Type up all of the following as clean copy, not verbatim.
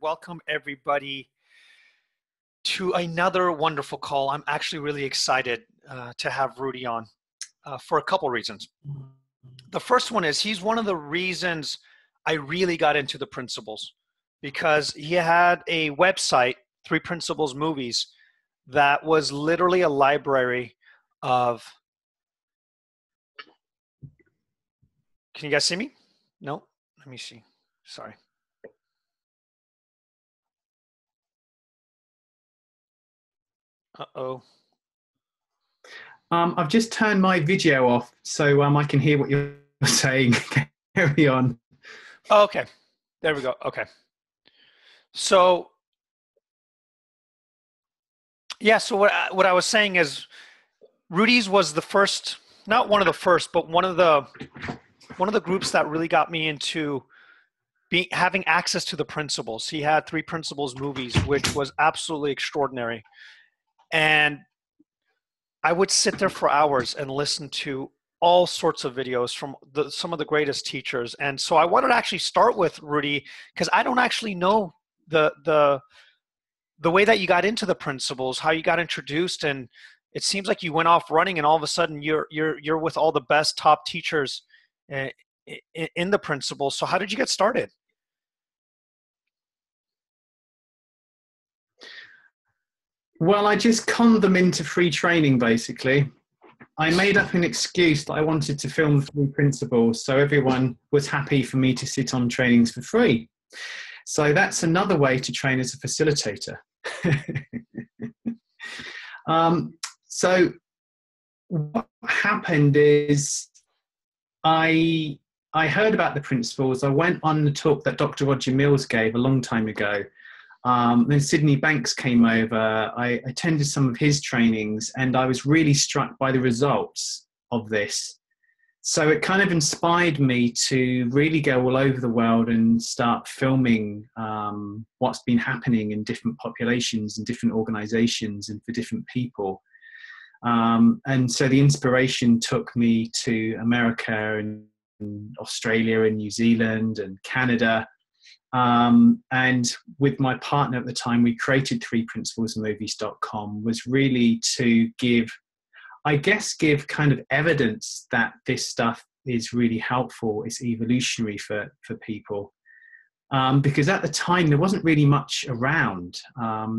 welcome everybody to another wonderful call. I'm actually really excited to have Rudy on for a couple reasons. The first one is he's one of the reasons I really got into the principles, because he had a website, Three Principles Movies, that was literally a library of... Can you guys see me? No? Let me see. Sorry. Uh-oh. I've just turned my video off, so I can hear what you're saying. Carry on. Oh, okay. There we go. Okay. So, yeah, so what I was saying is Rudy's was the first, not one of the first, but one of the groups that really got me into having access to the principles. He had Three Principles Movies, which was absolutely extraordinary. And I would sit there for hours and listen to all sorts of videos from some of the greatest teachers. And so I wanted to actually start with Rudy, because I don't actually know the way that you got into the principles, how you got introduced, and it seems like you went off running, and all of a sudden you're with all the best top teachers in the principles. So how did you get started? Well, I just conned them into free training, basically. I made up an excuse that I wanted to film the Three Principles, so everyone was happy for me to sit on trainings for free. So that's another way to train as a facilitator. So what happened is I heard about the principles. I went on the talk that Dr. Roger Mills gave a long time ago. Then Sydney Banks came over. I attended some of his trainings, and I was really struck by the results of this. So it kind of inspired me to really go all over the world and start filming what's been happening in different populations and different organizations and for different people. And so the inspiration took me to America and Australia and New Zealand and Canada. And with my partner at the time, we created threeprinciplesmovies.com, was really to give kind of evidence that this stuff is really helpful, it's evolutionary for people. Because at the time, there wasn't really much around.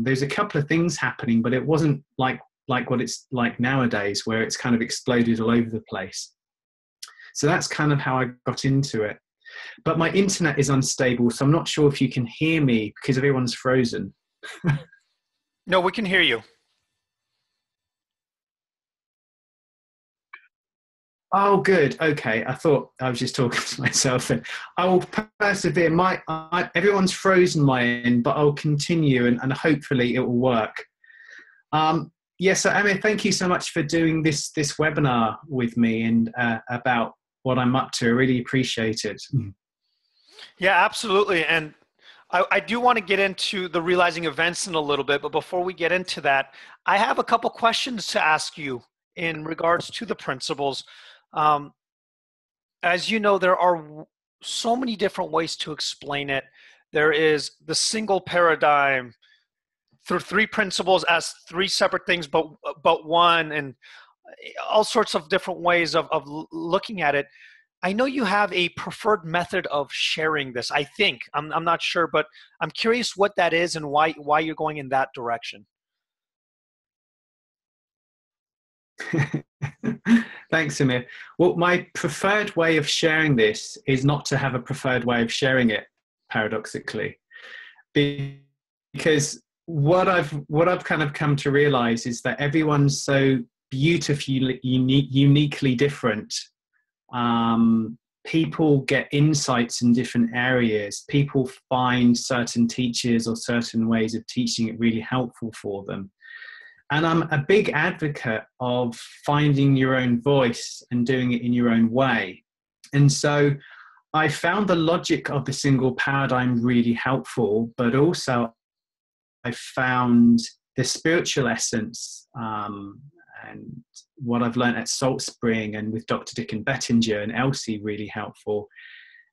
There's a couple of things happening, but it wasn't like what it's like nowadays, where it's kind of exploded all over the place. So that's kind of how I got into it. But my internet is unstable, so I'm not sure if you can hear me because everyone's frozen. No, we can hear you. Oh, good. Okay. I thought I was just talking to myself. And I will persevere. Everyone's frozen my end, but I'll continue and hopefully it will work. Yes, so Amir, thank you so much for doing this webinar with me and about what I'm up to. I really appreciate it. Yeah, absolutely. And I do want to get into the realizing events in a little bit, but before we get into that, I have a couple questions to ask you in regards to the principles. As you know, there are so many different ways to explain it. There is the single paradigm through three principles as three separate things, but one, and all sorts of different ways of looking at it. I know you have a preferred method of sharing this. I think I'm not sure, but I'm curious what that is and why you're going in that direction. Thanks, Amir. Well, my preferred way of sharing this is not to have a preferred way of sharing it, paradoxically, because what I've kind of come to realize is that everyone's so beautifully uniquely different. People get insights in different areas. People find certain teachers or certain ways of teaching it really helpful for them. And I'm a big advocate of finding your own voice and doing it in your own way. And so I found the logic of the single paradigm really helpful, but also I found the spiritual essence and what I've learned at Salt Spring and with Dr. Dickon Bettinger and Elsie really helpful.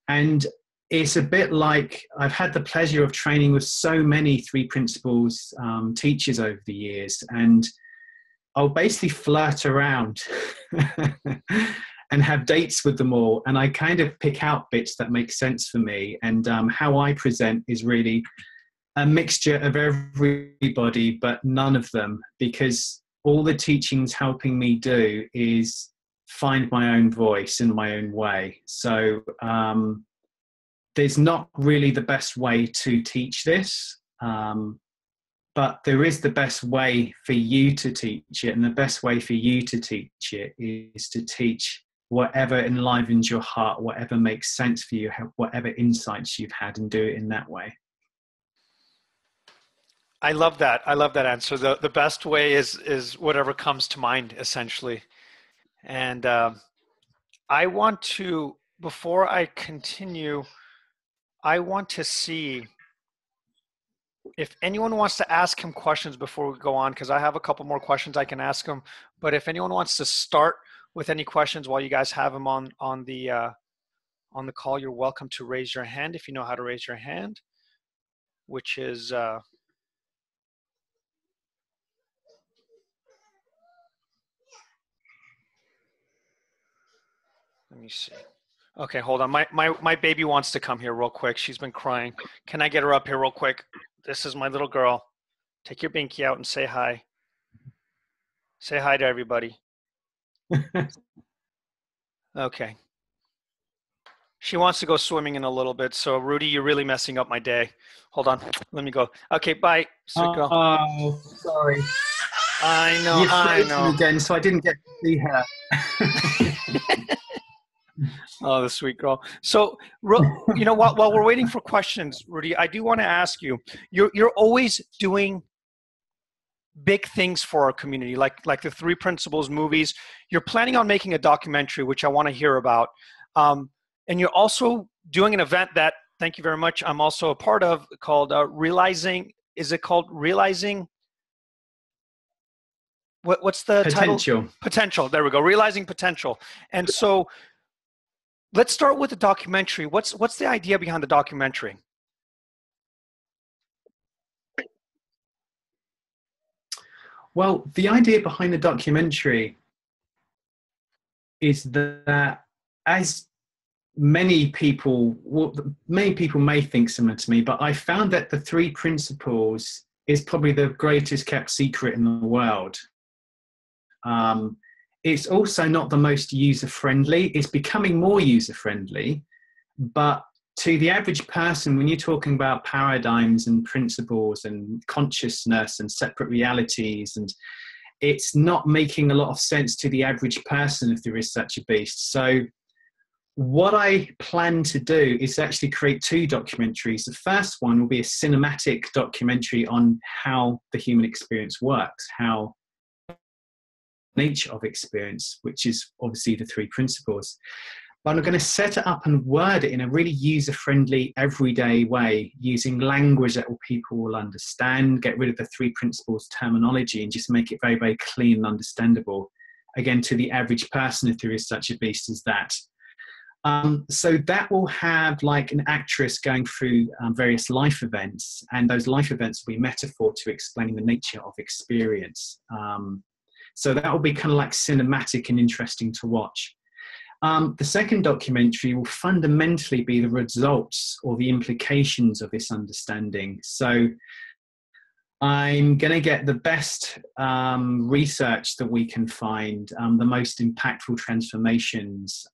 And it's a bit like I've had the pleasure of training with so many three principles teachers over the years, and I'll basically flirt around and have dates with them all. And I kind of pick out bits that make sense for me. And how I present is really a mixture of everybody, but none of them, because all the teaching's helping me do is find my own voice in my own way. So there's not really the best way to teach this. But there is the best way for you to teach it, and the best way for you to teach it is to teach whatever enlivens your heart, whatever makes sense for you, whatever insights you've had, and do it in that way. I love that. I love that answer. The best way is whatever comes to mind, essentially. And I want to, before I continue, I want to see if anyone wants to ask him questions before we go on, because I have a couple more questions I can ask him. But if anyone wants to start with any questions while you guys have him on the call, you're welcome to raise your hand if you know how to raise your hand, which is let me see. Okay, hold on. My baby wants to come here real quick. She's been crying. Can I get her up here real quick? This is my little girl. Take your binky out and say hi. Say hi to everybody. Okay. She wants to go swimming in a little bit. So Rudy, you're really messing up my day. Hold on. Let me go. Okay, bye, sweet girl. Oh, sorry. I know. I know. Again, so I didn't get to see her. Oh, the sweet girl. So, you know what? While we're waiting for questions, Rudy, I do want to ask you. You're always doing big things for our community, like the Three Principles movies. You're planning on making a documentary, which I want to hear about, and you're also doing an event that, thank you very much, I'm also a part of, called Realizing. Is it called Realizing? What's the title? Potential. There we go. Realizing Potential. And so, let's start with the documentary. What's the idea behind the documentary? Well, the idea behind the documentary is that, as many people may think similar to me, but I found that the Three Principles is probably the greatest kept secret in the world. It's also not the most user-friendly. It's becoming more user-friendly, but to the average person, when you're talking about paradigms and principles and consciousness and separate realities, and it's not making a lot of sense to the average person, if there is such a beast. So what I plan to do is actually create two documentaries. The first one will be a cinematic documentary on how the human experience works, how nature of experience, which is obviously the Three Principles. But I'm going to set it up and word it in a really user-friendly, everyday way, using language that people will understand, get rid of the Three Principles terminology, and just make it very, very clean and understandable, again, to the average person, if there is such a beast as that. So that will have like an actress going through various life events, and those life events will be metaphor to explaining the nature of experience. So that will be kind of like cinematic and interesting to watch. The second documentary will fundamentally be the results or the implications of this understanding. So I'm going to get the best research that we can find, the most impactful transformations,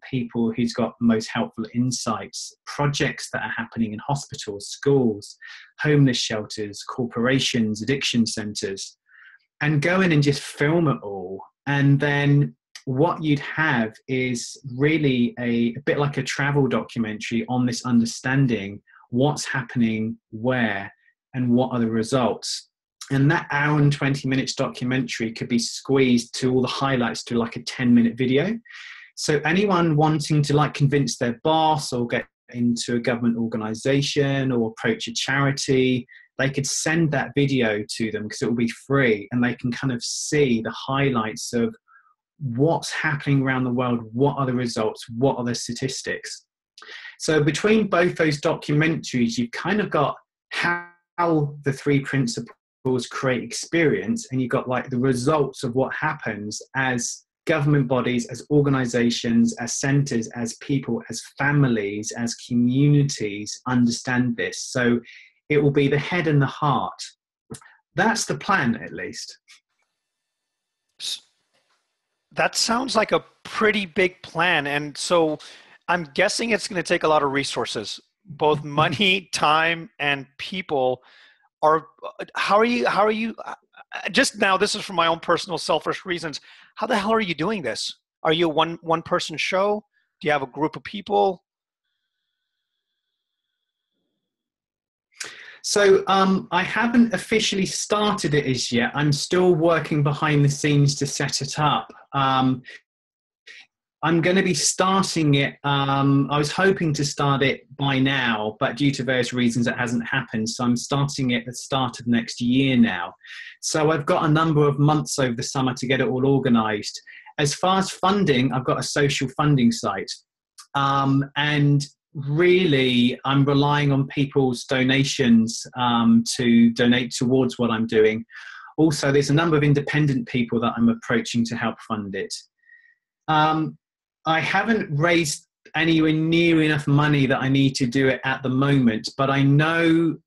people who's got most helpful insights, projects that are happening in hospitals, schools, homeless shelters, corporations, addiction centers, and go in and just film it all. And then what you'd have is really a bit like a travel documentary on this understanding, what's happening, where, and what are the results. And that hour and 20 minutes documentary could be squeezed to all the highlights to like a 10-minute video. So anyone wanting to like convince their boss or get into a government organization or approach a charity, they could send that video to them because it will be free, and they can kind of see the highlights of what's happening around the world, what are the results, what are the statistics. So between both those documentaries, you've kind of got how the three principles create experience, and you've got like the results of what happens as government bodies, as organizations, as centers, as people, as families, as communities understand this. So it will be the head and the heart. That's the plan, at least. That sounds like a pretty big plan. And so I'm guessing it's going to take a lot of resources, both money, time, and people. How are you, just now, this is for my own personal selfish reasons. How the hell are you doing this? Are you a one person show? Do you have a group of people? So I haven't officially started it as yet. I'm still working behind the scenes to set it up. I'm going to be starting it. I was hoping to start it by now, but due to various reasons, it hasn't happened. So I'm starting it at the start of next year now. So I've got a number of months over the summer to get it all organized. As far as funding, I've got a social funding site. And really, I'm relying on people's donations to donate towards what I'm doing. Also, there's a number of independent people that I'm approaching to help fund it. I haven't raised anywhere near enough money that I need to do it at the moment, but I know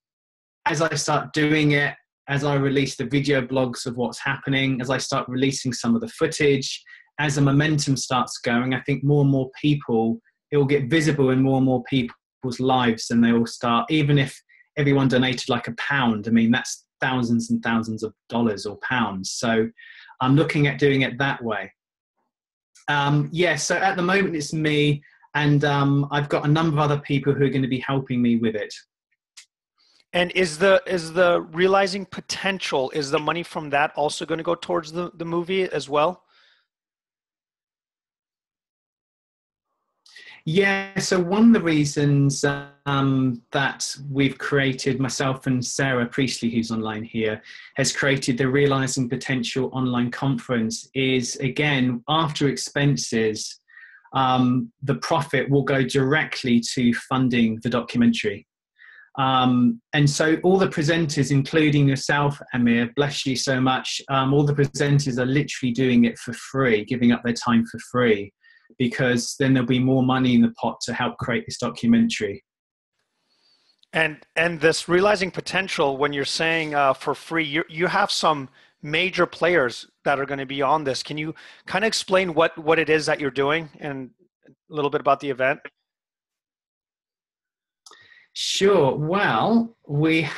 as I start doing it, as I release the video blogs of what's happening, as I start releasing some of the footage, as the momentum starts going, I think more and more people, it will get visible in more and more people's lives, and they will start, even if everyone donated like £1, I mean, that's thousands and thousands of dollars or pounds. So I'm looking at doing it that way. So at the moment it's me, and I've got a number of other people who are going to be helping me with it. And is the realizing potential, is the money from that also going to go towards the movie as well? Yeah, so one of the reasons that we've created, myself and Sarah Priestley, who's online here, has created the Realizing Potential online conference is, again, after expenses, the profit will go directly to funding the documentary. And so all the presenters, including yourself, Amir, bless you so much, all the presenters are literally doing it for free, giving up their time for free, because then there'll be more money in the pot to help create this documentary. And this realizing potential, when you're saying for free, you have some major players that are going to be on this. Can you kind of explain what it is that you're doing and a little bit about the event? Sure. Well, we've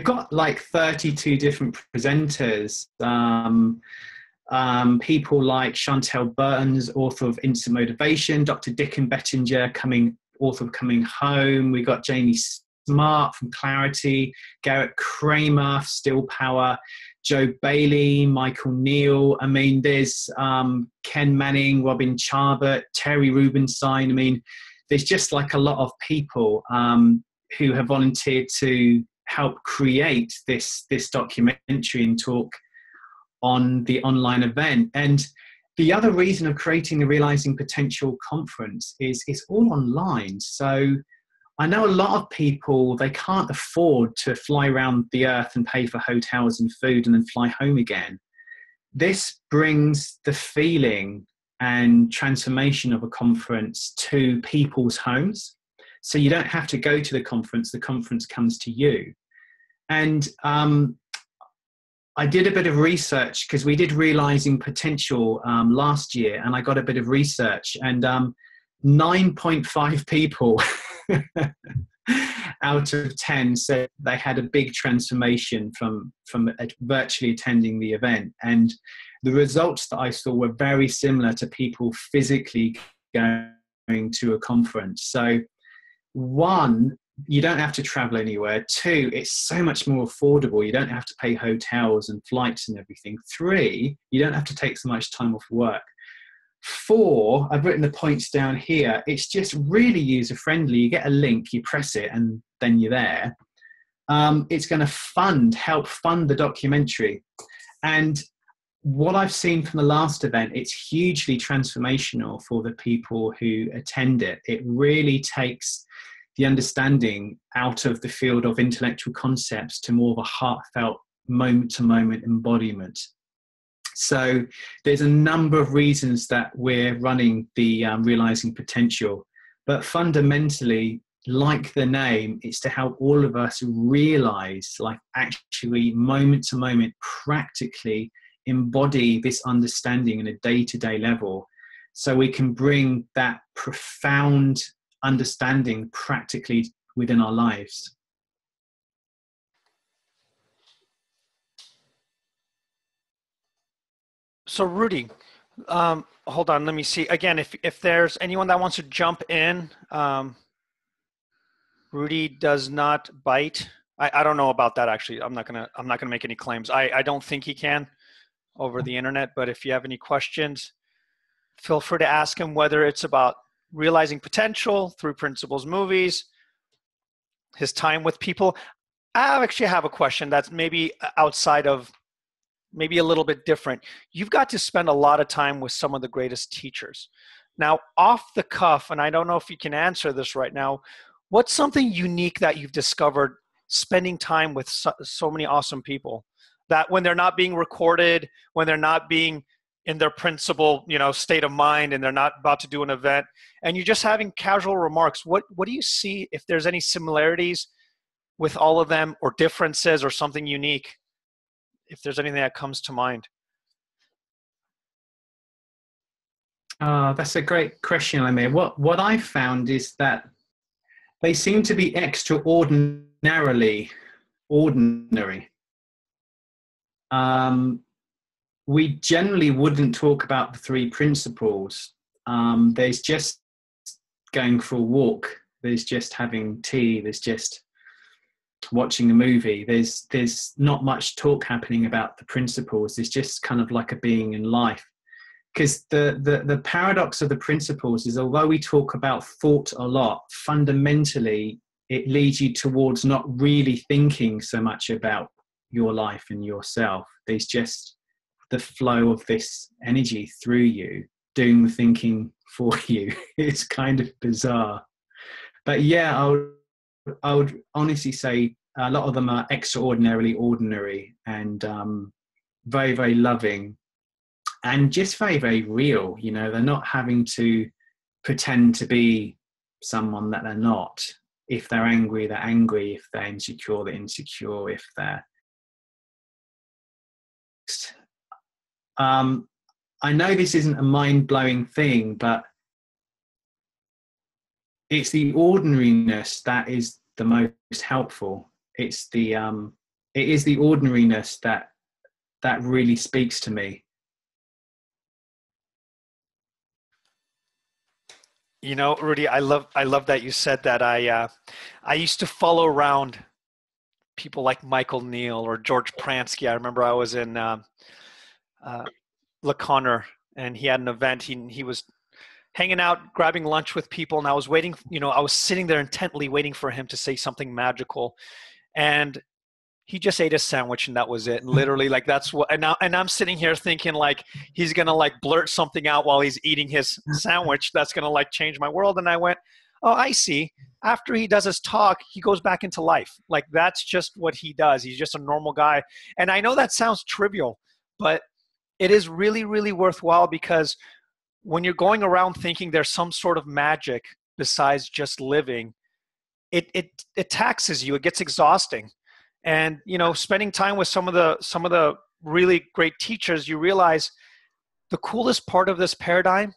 got like 32 different presenters. People like Chantel Burns, author of Instant Motivation, Dr. Dickon Bettinger, author of Coming Home. We got Jamie Smart from Clarity, Garrett Kramer, Still Power, Joe Bailey, Michael Neal. I mean, there's Ken Manning, Robin Charbot, Terry Rubenstein. I mean, there's just like a lot of people who have volunteered to help create this documentary and talk on the online event. And the other reason of creating the Realizing Potential conference is it's all online. So I know a lot of people, they can't afford to fly around the earth and pay for hotels and food and then fly home again. This brings the feeling and transformation of a conference to people's homes. So you don't have to go to the conference comes to you. And I did a bit of research because we did Realizing Potential last year, and I got a bit of research, and 9.5 people out of 10 said they had a big transformation from virtually attending the event. And the results that I saw were very similar to people physically going to a conference. So one, you don't have to travel anywhere. Two, it's so much more affordable. You don't have to pay hotels and flights and everything. Three, you don't have to take so much time off work. Four, I've written the points down here. It's just really user-friendly. You get a link, you press it, and then you're there. It's going to help fund the documentary. And what I've seen from the last event, it's hugely transformational for the people who attend it. It really takes the understanding out of the field of intellectual concepts to more of a heartfelt moment-to-moment embodiment. So there's a number of reasons that we're running the Realizing Potential, but fundamentally, like the name, it's to help all of us realize, like actually moment to moment, practically embody this understanding in a day-to-day level, so we can bring that profound understanding practically within our lives. So Rudy, hold on, let me see. Again, if there's anyone that wants to jump in, Rudy does not bite. I don't know about that actually. I'm not gonna make any claims. I don't think he can over the internet, but if you have any questions, feel free to ask him, whether it's about realizing potential through Principles movies, his time with people. I actually have a question that's maybe outside of, maybe a little bit different. You've got to spend a lot of time with some of the greatest teachers. Now, off the cuff, and I don't know if you can answer this right now, what's something unique that you've discovered spending time with so many awesome people, that when they're not being recorded, when they're not being in their principal, state of mind, and they're not about to do an event, and you're just having casual remarks, what do you see, if there's any similarities with all of them, or differences, or something unique, if there's anything that comes to mind? That's a great question, Amir. What I found is that they seem to be extraordinarily ordinary. We generally wouldn't talk about the three principles. There's just going for a walk. There's just having tea. There's just watching a movie. There's not much talk happening about the principles. There's just kind of like a being in life. Because the paradox of the principles is, although we talk about thought a lot, fundamentally it leads you towards not really thinking so much about your life and yourself. There's just the flow of this energy through you, doing the thinking for you. It's kind of bizarre. But yeah, I would honestly say a lot of them are extraordinarily ordinary, and very, very loving, and just very, very real. They're not having to pretend to be someone that they're not. If they're angry, they're angry. If they're insecure, they're insecure. If they're I know this isn't a mind-blowing thing, but it's the ordinariness that is the most helpful. It is the ordinariness that really speaks to me. Rudy, I love that you said that. I used to follow around people like Michael Neal or George Pransky. I remember I was in Le Connor, and he had an event. He was hanging out, grabbing lunch with people, and I was waiting. I was sitting there intently waiting for him to say something magical, and he just ate a sandwich, and that was it. And literally, like, that's what. And I'm sitting here thinking, like, he's gonna like blurt something out while he's eating his sandwich that's gonna like change my world. And I went, oh, I see. After he does his talk, he goes back into life. Like, that's just what he does. He's just a normal guy. And I know that sounds trivial, but it is really, really worthwhile, because when you're going around thinking there's some sort of magic besides just living, it taxes you. It gets exhausting. And spending time with some of the really great teachers, you realize the coolest part of this paradigm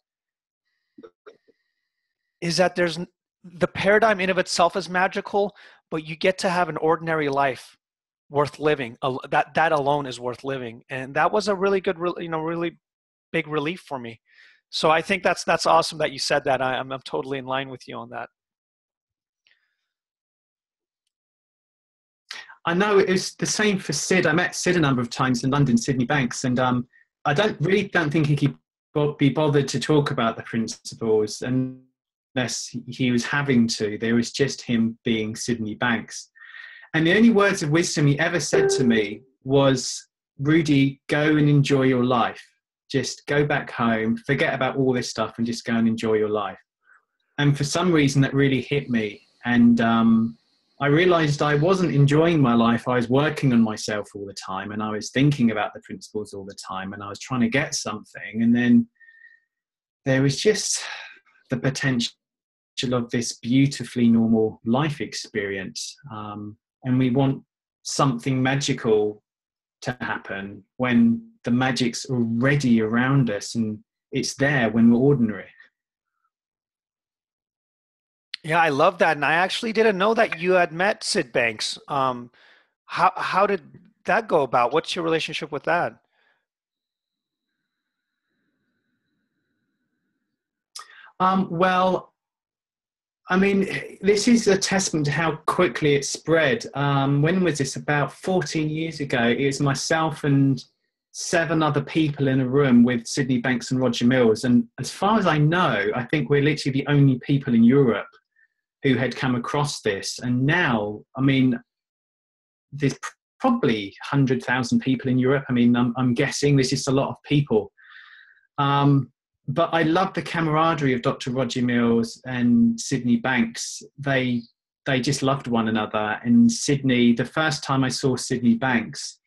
is that the paradigm in of itself is magical, but you get to have an ordinary life worth living. That alone is worth living. And that was a really good, really big relief for me. So I think that's awesome that you said that. I'm totally in line with you on that. I know it was the same for Sid. I met Sid a number of times in London, Sydney Banks, and I don't think he could be bothered to talk about the principles unless he was having to. There was just him being Sydney Banks. And the only words of wisdom he ever said to me was, Rudy, go and enjoy your life. Just go back home, forget about all this stuff and just go and enjoy your life. And for some reason that really hit me. And I realized I wasn't enjoying my life. I was working on myself all the time, and I was thinking about the principles all the time, and I was trying to get something. And then there was just the potential of this beautifully normal life experience. And we want something magical to happen when the magic's already around us and it's there when we're ordinary. Yeah, I love that. And I actually didn't know that you had met Sid Banks. How did that go about? What's your relationship with that? Well, I mean, this is a testament to how quickly it spread. When was this? About 14 years ago. It was myself and 7 other people in a room with Sydney Banks and Roger Mills. And as far as I know, I think we're literally the only people in Europe who had come across this. And now, I mean, there's probably 100,000 people in Europe. I mean, I'm guessing this is a lot of people. But I love the camaraderie of Dr. Roger Mills and Sydney Banks. They just loved one another. And Sydney, the first time I saw Sydney Banks,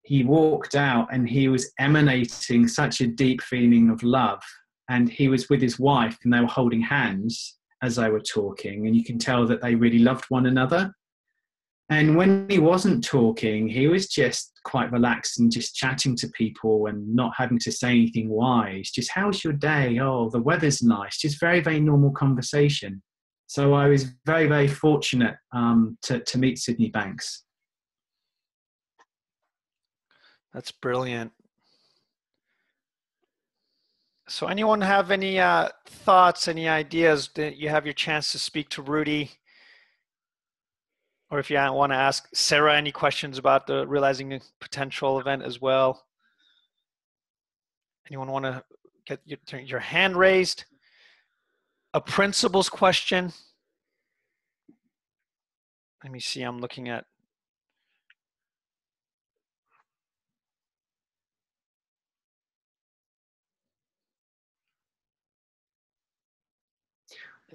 he walked out and he was emanating such a deep feeling of love. And he was with his wife and they were holding hands as they were talking. And you can tell that they really loved one another. And when he wasn't talking, he was just quite relaxed and just chatting to people and not having to say anything wise. Just, how's your day? Oh, the weather's nice. Just very, very normal conversation. So I was very, very fortunate to meet Sydney Banks. That's brilliant. So anyone have any thoughts, any ideas that you have your chance to speak to Rudy? Or if you want to ask Sarah any questions about the Realizing the Potential event as well. Anyone want to get your hand raised? A principles question. Let me see, I'm looking at.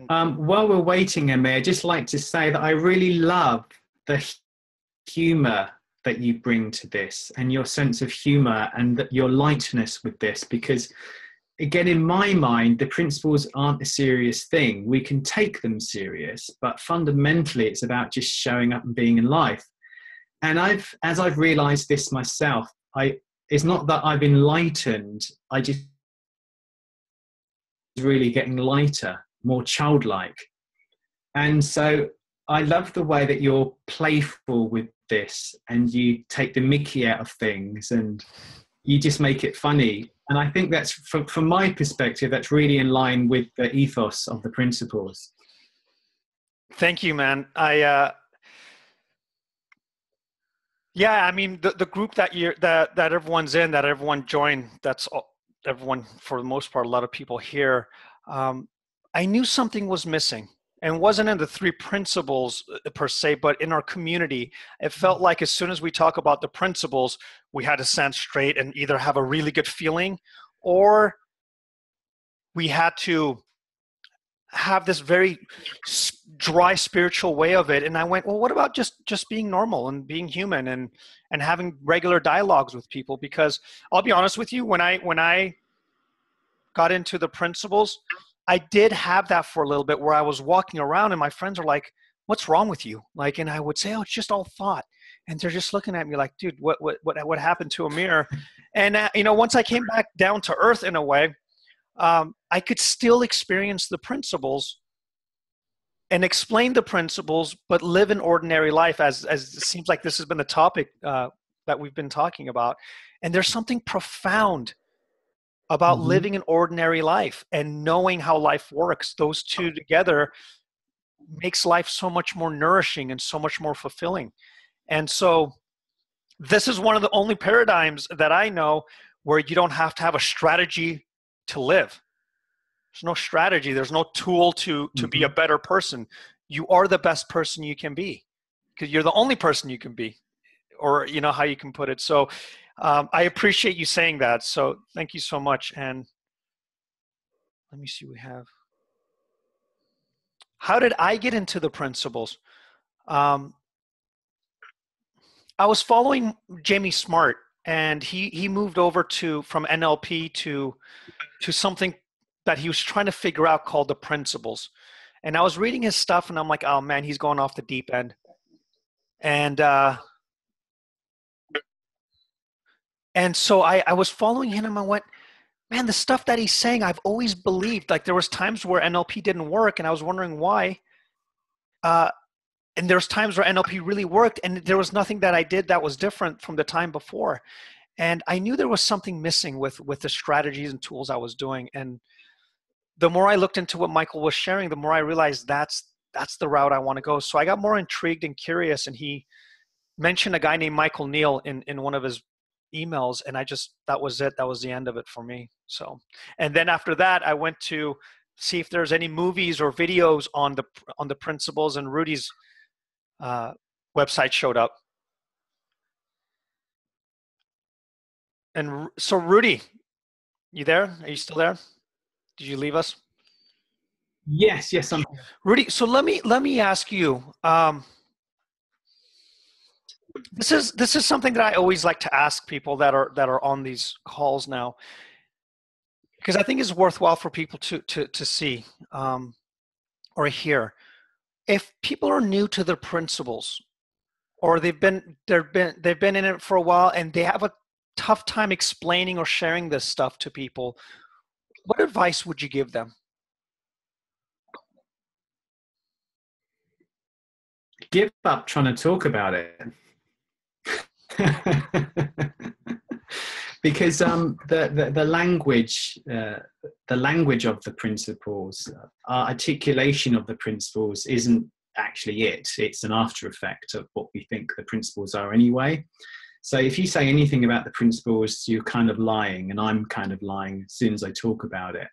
While we're waiting, Emma, I'd just like to say that I really love the humor that you bring to this and your sense of humor and your lightness with this, because again, in my mind, the principles aren't a serious thing. We can take them serious, but fundamentally it's about just showing up and being in life. And as I've realized this myself, it's not that I've enlightened, I just really getting lighter, more childlike. And so I love the way that you're playful with this and you take the mickey out of things and you just make it funny. And I think that's, from my perspective, that's really in line with the ethos of the principles. Thank you, man. Yeah, I mean, the group that everyone's in, that everyone joined, that's all, everyone, for the most part, a lot of people here. I knew something was missing, and it wasn't in the 3 principles per se, but in our community. It felt like as soon as we talk about the principles, we had to stand straight and either have a really good feeling, or we had to have this very dry spiritual way of it. And I went, well, what about just being normal and being human and having regular dialogues with people? Because I'll be honest with you, when I got into the principles, I did have that for a little bit where I was walking around and my friends are like, what's wrong with you? Like, and I would say, oh, it's just all thought. And they're just looking at me like, dude, what happened to Amir? And you know, once I came back down to earth in a way, I could still experience the principles and explain the principles, but live an ordinary life, as it seems like this has been the topic that we've been talking about. And there's something profound about living an ordinary life and knowing how life works. Those two together makes life so much more nourishing and so much more fulfilling. And so this is one of the only paradigms that I know where you don't have to have a strategy to live. There's no strategy. There's no tool to be a better person. You are the best person you can be because you're the only person you can be, or you know how you can put it. So I appreciate you saying that. So thank you so much. And let me see, we have, how did I get into the principles? Um, I was following Jamie Smart, and he moved over from NLP to something that he was trying to figure out called the principles. And I was reading his stuff, and I'm like, oh man, he's going off the deep end. And so I was following him, and I went, man, the stuff that he's saying, I've always believed. Like there was times where NLP didn't work, and I was wondering why. And there's times where NLP really worked, and there was nothing that I did that was different from the time before. And I knew there was something missing with the strategies and tools I was doing. And the more I looked into what Michael was sharing, the more I realized that's the route I want to go. So I got more intrigued and curious, and he mentioned a guy named Michael Neal in one of his emails, and that was it. That was the end of it for me. So, and then after that, I went to see if there's any movies or videos on the principles, and Rudy's website showed up. And so Rudy, you there? Are you still there? Did you leave us? Yes, I'm here. Rudy, so let me ask you. This is something that I always like to ask people that are on these calls now, because I think it's worthwhile for people to see or hear. If people are new to the principles, or they've been in it for a while and they have a tough time explaining or sharing this stuff to people, what advice would you give them? Give up trying to talk about it. Because the language of the principles, our articulation of the principles isn't actually it. It's an after effect of what we think the principles are anyway. So if you say anything about the principles, you're kind of lying, and I'm kind of lying as soon as I talk about it.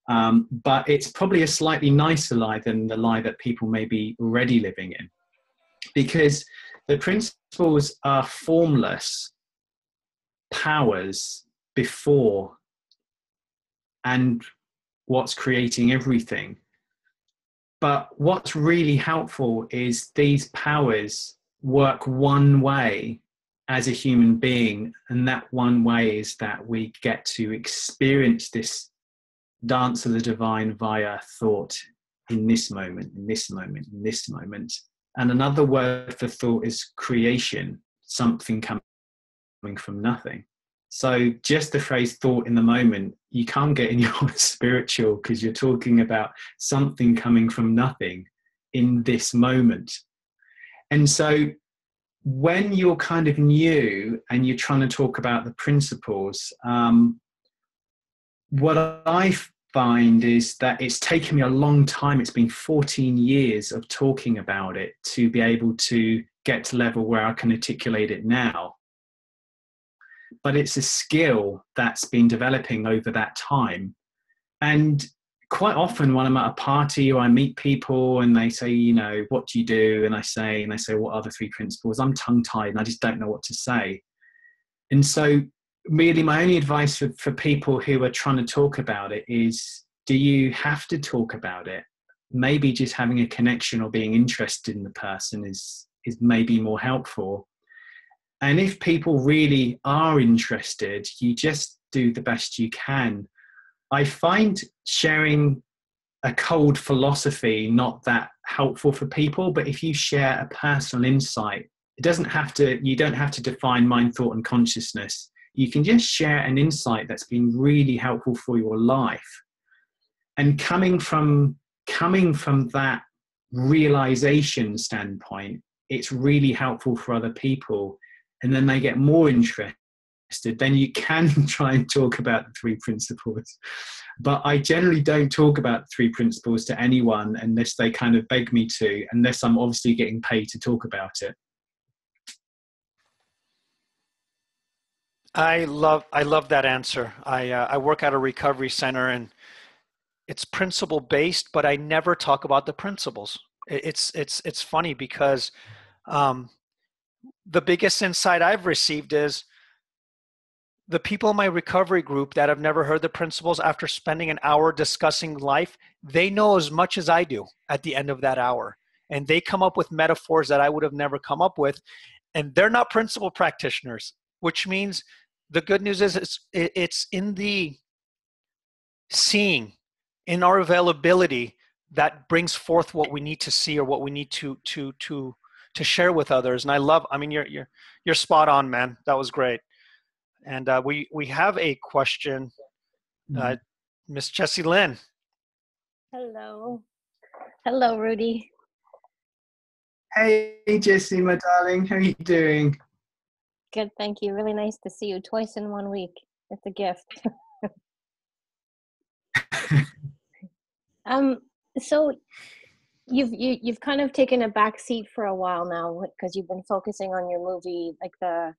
But it's probably a slightly nicer lie than the lie that people may be already living in, because the principles are formless powers before and what's creating everything. But what's really helpful is these powers work one way as a human being, and that one way is that we get to experience this dance of the divine via thought in this moment, in this moment, in this moment. And another word for thought is creation, something coming from nothing. So just the phrase thought in the moment, you can't get in your spiritual, because you're talking about something coming from nothing in this moment. And so when you're kind of new and you're trying to talk about the principles, what I find is that it's taken me a long time. It's been 14 years of talking about it to be able to get to a level where I can articulate it now. But it's a skill that's been developing over that time. And quite often when I'm at a party or I meet people and they say, you know, what do you do? And they say, what are the three principles? I'm tongue-tied and I just don't know what to say. And so really my only advice for people who are trying to talk about it is, do you have to talk about it? Maybe just having a connection or being interested in the person is maybe more helpful. And if people really are interested, you just do the best you can. I find sharing a cold philosophy not that helpful for people, but if you share a personal insight, you don't have to define mind, thought, and consciousness. You can just share an insight that's been really helpful for your life. And coming from that realization standpoint, it's really helpful for other people. And then they get more interested. Then you can try and talk about the three principles. But I generally don't talk about the three principles to anyone unless they kind of beg me to, unless I'm obviously getting paid to talk about it. I love that answer. I work at a recovery center, and it's principle based, but I never talk about the principles. It's funny because the biggest insight I've received is the people in my recovery group that have never heard the principles, after spending an hour discussing life, they know as much as I do at the end of that hour. And they come up with metaphors that I would have never come up with. And they're not principle practitioners, which means the good news is it's in the seeing, in our availability, that brings forth what we need to see or what we need to share with others. And I love, I mean, you're spot on, man. That was great. And we have a question, Miss Jessie Lynn. Hello. Hello, Rudy. Hey, Jessie, my darling. How are you doing? Good, thank you. Really nice to see you twice in 1 week. It's a gift. So you've kind of taken a back seat for a while now because you've been focusing on your movie, like the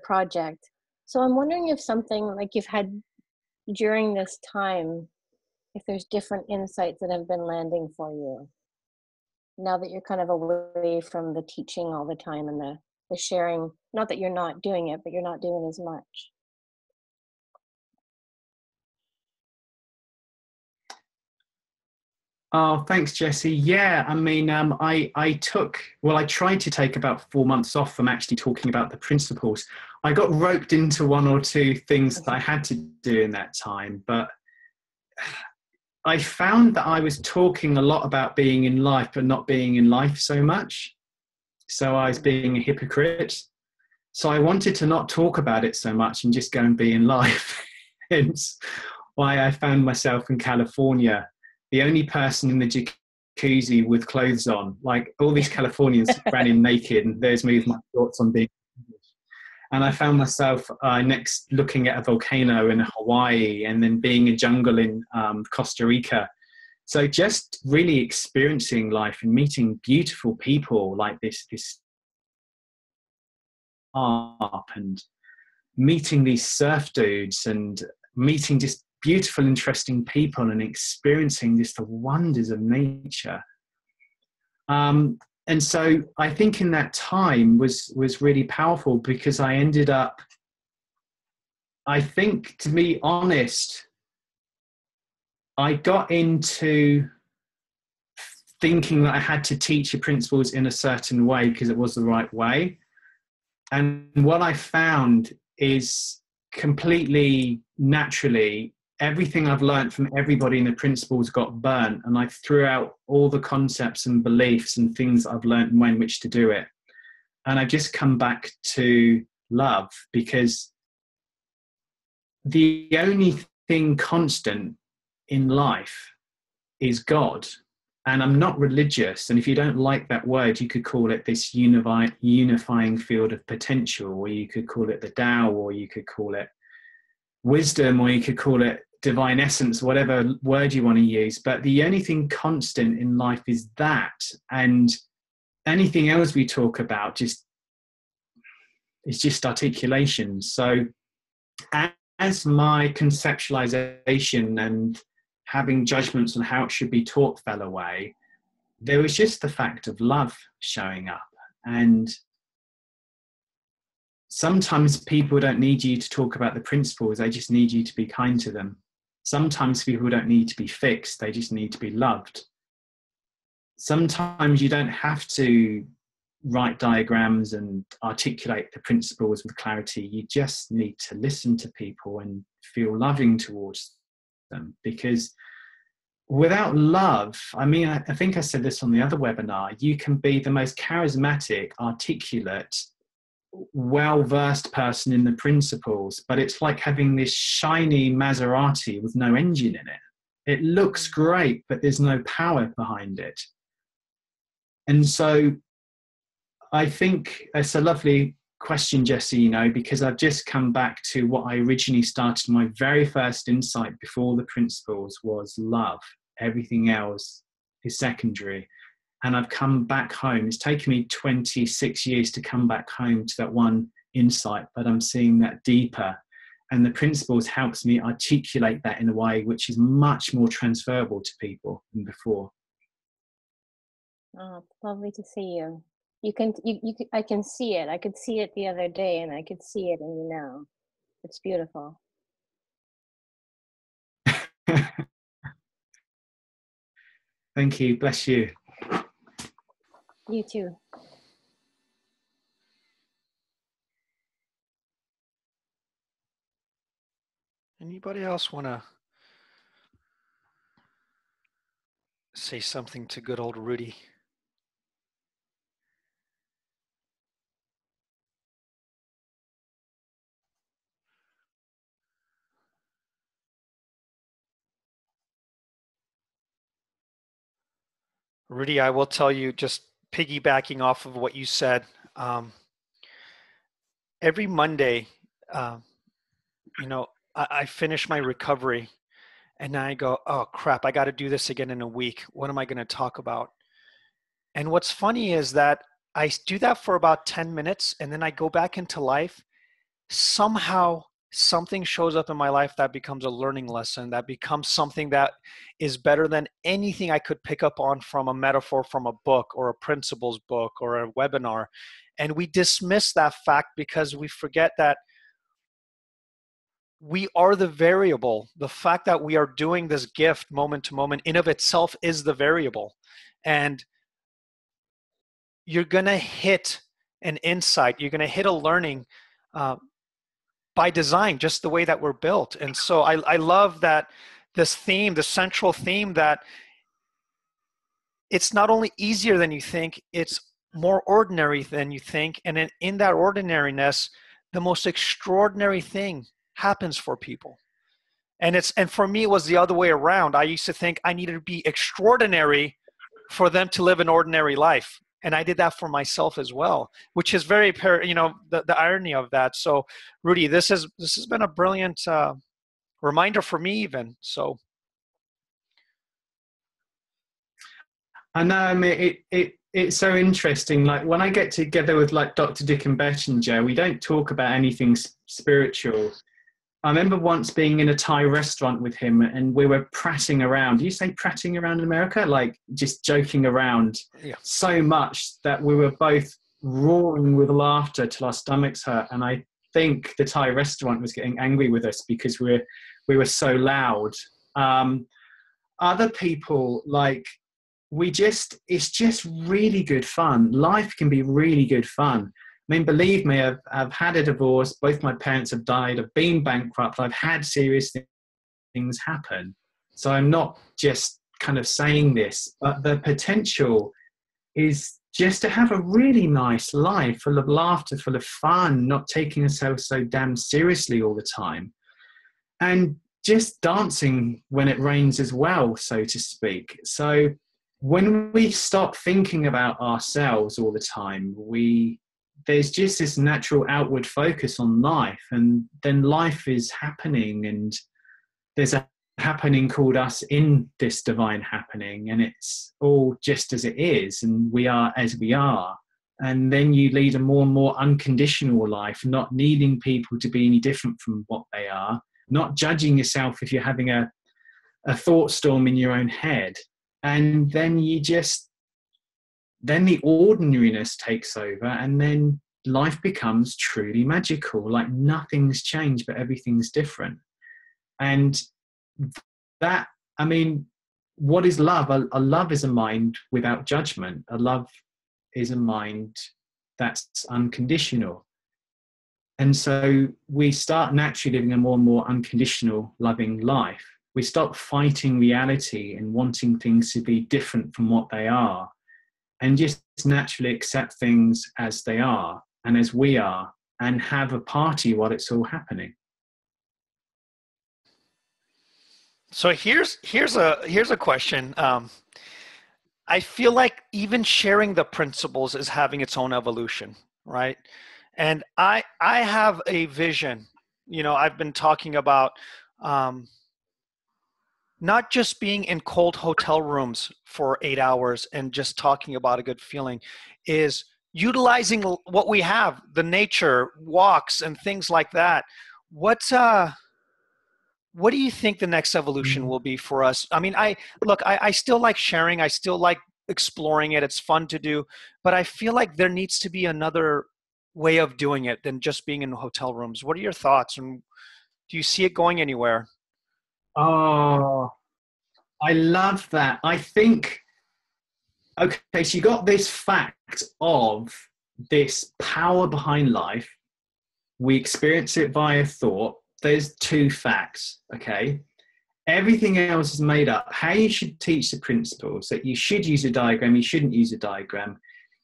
project. So I'm wondering if something like you've had during this time, if there's different insights that have been landing for you now that you're kind of away from the teaching all the time and the sharing. Not that you're not doing it, but you're not doing as much. Oh, thanks, Jessie. Yeah, I mean, I tried to take about 4 months off from actually talking about the principles. I got roped into one or two things that I had to do in that time, but I found that I was talking a lot about being in life, but not being in life so much. So I was being a hypocrite. So I wanted to not talk about it so much and just go and be in life. Hence why I found myself in California, the only person in the jacuzzi with clothes on. Like all these Californians ran in naked, and there's me with my thoughts on being English. And I found myself next looking at a volcano in Hawaii, and then being a jungle in Costa Rica. So just really experiencing life and meeting beautiful people like this up, and meeting these surf dudes, and meeting just beautiful, interesting people, and experiencing just the wonders of nature. And so I think in that time was really powerful, because I ended up, I think, to be honest, I got into thinking that I had to teach the principles in a certain way because it was the right way. And what I found is completely naturally, everything I've learned from everybody in the principles got burnt, and I threw out all the concepts and beliefs and things I've learned and in which to do it. And I've just come back to love, because the only thing constant in life is God. And I'm not religious, and if you don't like that word, you could call it this unifying field of potential, or you could call it the Tao, or you could call it wisdom, or you could call it divine essence, whatever word you want to use. But the only thing constant in life is that, and anything else we talk about is just articulation. So as my conceptualization and having judgments on how it should be taught fell away, there was just the fact of love showing up. And sometimes people don't need you to talk about the principles, they just need you to be kind to them. Sometimes people don't need to be fixed, they just need to be loved. Sometimes you don't have to write diagrams and articulate the principles with clarity. You just need to listen to people and feel loving towards them. Because without love, I mean, I think I said this on the other webinar, you can be the most charismatic, articulate, well-versed person in the principles, but it's like having this shiny Maserati with no engine in it. It looks great, but there's no power behind it. And so I think it's a lovely question, Jessie, you know, because I've just come back to what I originally started. My very first insight before the principles was love. Everything else is secondary. And I've come back home. It's taken me 26 years to come back home to that one insight, but I'm seeing that deeper. And the principles helps me articulate that in a way which is much more transferable to people than before. Oh, it's lovely to see you. I can see it. I could see it the other day, and I could see it in you now. It's beautiful. Thank you. Bless you. You too. Anybody else want to say something to good old Rudy? Rudy, I will tell you, just piggybacking off of what you said, every Monday, uh, I finish my recovery and I go, oh crap, I got to do this again in a week. What am I going to talk about? And what's funny is that I do that for about 10 minutes and then I go back into life. Somehow something shows up in my life that becomes a learning lesson, that becomes something that is better than anything I could pick up on from a metaphor from a book or a principles book or a webinar. And we dismiss that fact because we forget that we are the variable. The fact that we are doing this gift moment to moment in of itself is the variable. And you're going to hit an insight, you're going to hit a learning by design, just the way that we're built. And so I love that this theme, the central theme, that it's not only easier than you think, it's more ordinary than you think. And in that ordinariness, the most extraordinary thing happens for people. And for me, it was the other way around. I used to think I needed to be extraordinary for them to live an ordinary life. And I did that for myself as well, which is very, the irony of that. So, Rudy, this has been a brilliant reminder for me, even. So, I know. I mean, it's so interesting. Like when I get together with like Dr. Dick and Bettinger, we don't talk about anything spiritual. I remember once being in a Thai restaurant with him and we were prattling around. Do you say prattling around in America? Like just joking around so much that we were both roaring with laughter till our stomachs hurt. And I think the Thai restaurant was getting angry with us because we were so loud. Other people, like, it's just really good fun. Life can be really good fun. I mean, believe me, I've had a divorce. Both my parents have died. I've been bankrupt. I've had serious things happen. So I'm not just kind of saying this, but the potential is just to have a really nice life full of laughter, full of fun, not taking ourselves so damn seriously all the time. And just dancing when it rains as well, so to speak. So when we stop thinking about ourselves all the time, there's just this natural outward focus on life, and then life is happening, and there's a happening called us in this divine happening, and it's all just as it is, and we are as we are. And then you lead a more and more unconditional life, not needing people to be any different from what they are, not judging yourself if you're having a thought storm in your own head. And then then the ordinariness takes over, and then life becomes truly magical. Like nothing's changed, but everything's different. And that, I mean, what is love? A love is a mind without judgment. A love is a mind that's unconditional. And so we start naturally living a more and more unconditional, loving life. We stop fighting reality and wanting things to be different from what they are, and just naturally accept things as they are and as we are, and have a party while it's all happening. So here's a question. I feel like even sharing the principles is having its own evolution, right? And I have a vision. I've been talking about not just being in cold hotel rooms for 8 hours and just talking about a good feeling, is utilizing what we have, the nature, walks and things like that. What do you think the next evolution will be for us? I mean, I still like sharing. I still like exploring it. It's fun to do, but I feel like there needs to be another way of doing it than just being in hotel rooms. What are your thoughts, and do you see it going anywhere? Oh, I love that. I think, okay, so you got this fact of this power behind life. We experience it via thought. There's two facts, okay? Everything else is made up. How you should teach the principles, that you should use a diagram, you shouldn't use a diagram.